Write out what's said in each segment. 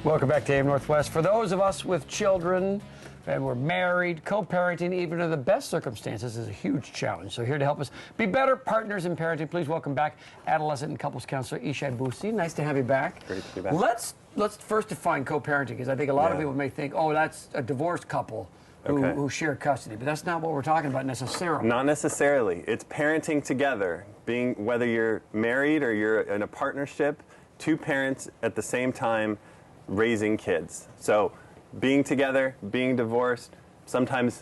Welcome back to AM Northwest. For those of us with children and we're married, co-parenting, even in the best circumstances, is a huge challenge. So here to help us be better partners in parenting, please welcome back adolescent and couples counselor Ishai Busi. Nice to have you back. Great to be back. Let's first define co-parenting, because I think a lot of people may think, oh, that's a divorced couple who share custody, but that's not what we're talking about necessarily. Not necessarily. It's parenting together, whether you're married or you're in a partnership, two parents at the same time raising kids. So being together, being divorced, sometimes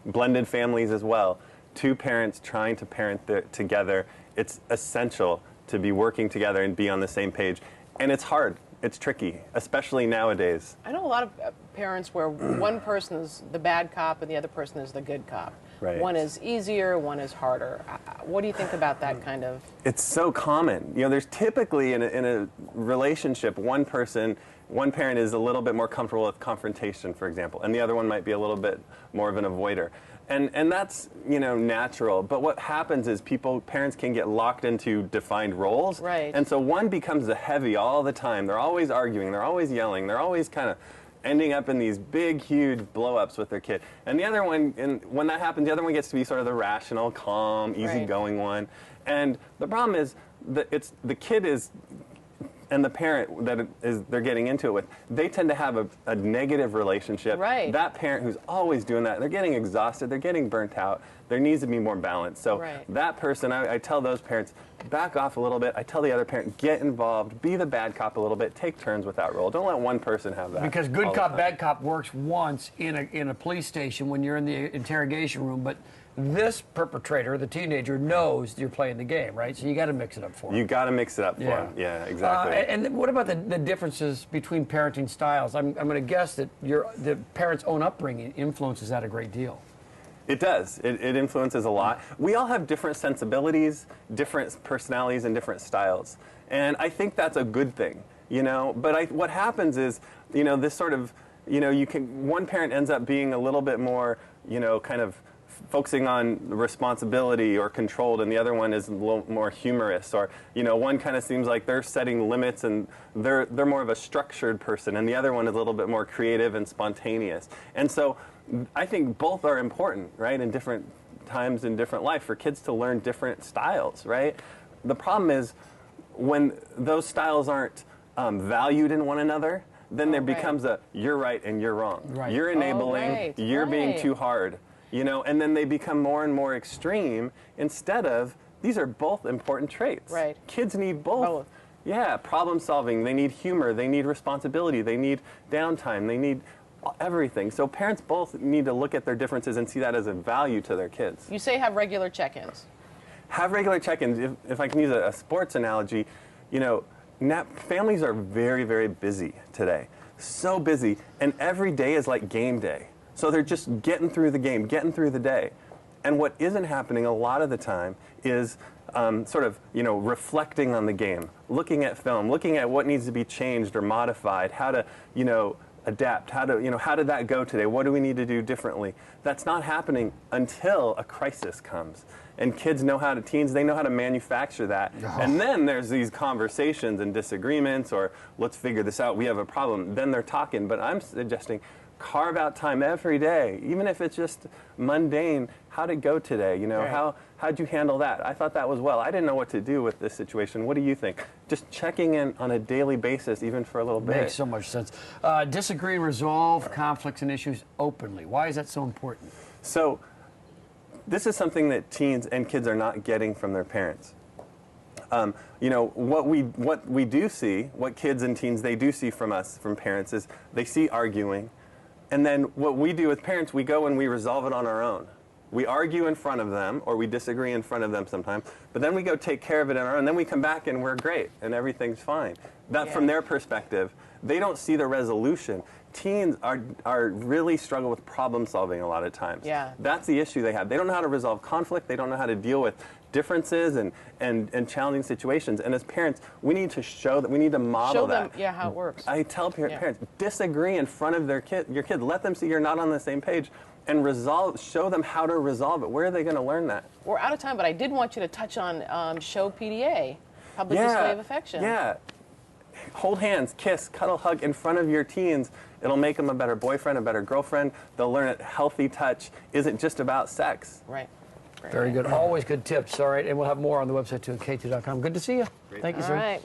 blended families as well, two parents trying to parent together. It's essential to be working together and be on the same page. And it's hard. It's tricky, especially nowadays. I know a lot of parents where one person is the bad cop and the other person is the good cop. Right. One is easier, one is harder. What do you think about that kind of? It's so common. You know, there's typically in a relationship, one parent is a little bit more comfortable with confrontation, for example, and the other one might be a little bit more of an avoider. And that's, you know, natural. But what happens is parents can get locked into defined roles. Right. And so one becomes the heavy all the time. They're always arguing. They're always yelling. They're always kind of ending up in these big, huge blow-ups with their kid. And the other one, and when that happens, the other one gets to be sort of the rational, calm, easygoing one. And the problem is that the kid is, and the parent that they're getting into it with, they tend to have a negative relationship. Right. That parent who's always doing that, they're getting exhausted, they're getting burnt out. There needs to be more balance. So that person, I tell those parents, back off a little bit. I tell the other parent, get involved, be the bad cop a little bit, take turns with that role. Don't let one person have that. Because good cop, bad cop works once in a police station when you're in the interrogation room, but this perpetrator, the teenager, knows you're playing the game, right? So you got to mix it up for him. You got to mix it up for him. Yeah, exactly. And what about the differences between parenting styles? I'm going to guess that the parents' own upbringing influences that a great deal. It does. It influences a lot. We all have different sensibilities, different personalities, and different styles. And I think that's a good thing, you know? But what happens is, you know, this sort of, you know, one parent ends up being a little bit more, you know, kind of focusing on responsibility or controlled, and the other one is a little more humorous, or, you know, one kind of seems like they're setting limits and they're more of a structured person, and the other one is a little bit more creative and spontaneous. And so I think both are important, right, in different times in different life for kids to learn different styles, right? The problem is when those styles aren't valued in one another, then there becomes a you're right and you're wrong. Right. You're enabling, you're being too hard. You know, and then they become more and more extreme instead of, these are both important traits. Right. Kids need both. Yeah, problem solving, they need humor, they need responsibility, they need downtime, they need everything. So parents both need to look at their differences and see that as a value to their kids. You say have regular check-ins. Have regular check-ins. If I can use a sports analogy, you know, families are very, very busy today. So busy, and every day is like game day. So they're just getting through the game, getting through the day. And what isn't happening a lot of the time is sort of, you know, reflecting on the game, looking at film, looking at what needs to be changed or modified, how to, you know, adapt, how did that go today? What do we need to do differently? That's not happening until a crisis comes. And teens know how to manufacture that. And then there's these conversations and disagreements, or let's figure this out, we have a problem. Then they're talking. But I'm suggesting carve out time every day, even if it's just mundane. How'd it go today? You know, how'd you handle that? I thought that was well. I didn't know what to do with this situation. What do you think? Just checking in on a daily basis, even for a little bit. Makes so much sense. Disagree and resolve conflicts and issues openly. Why is that so important? So this is something that teens and kids are not getting from their parents. You know, what we do see, what kids and teens, they do see from us, from parents, is they see arguing. And then what we do with parents, we go and we resolve it on our own. We argue in front of them, or we disagree in front of them sometimes, but then we go take care of it on our own, and then we come back and we're great, and everything's fine. That, from their perspective, they don't see the resolution. Teens are really struggle with problem solving a lot of times. Yeah. That's the issue they have. They don't know how to resolve conflict. They don't know how to deal with differences and challenging situations. And as parents, we need to show that. We need to model that. Show them, how it works. I tell parents, disagree in front of your kid. Let them see you're not on the same page, and show them how to resolve it. Where are they going to learn that? We're out of time, but I did want you to touch on Show PDA, Public Display of Affection. Yeah. hold hands, kiss, cuddle, hug in front of your teens. It'll make them a better boyfriend, a better girlfriend. They'll learn that healthy touch isn't just about sex. Right. Very good. Always good tips. All right, and we'll have more on the website too at k2.com. Good to see you. Thank you, All sir. right.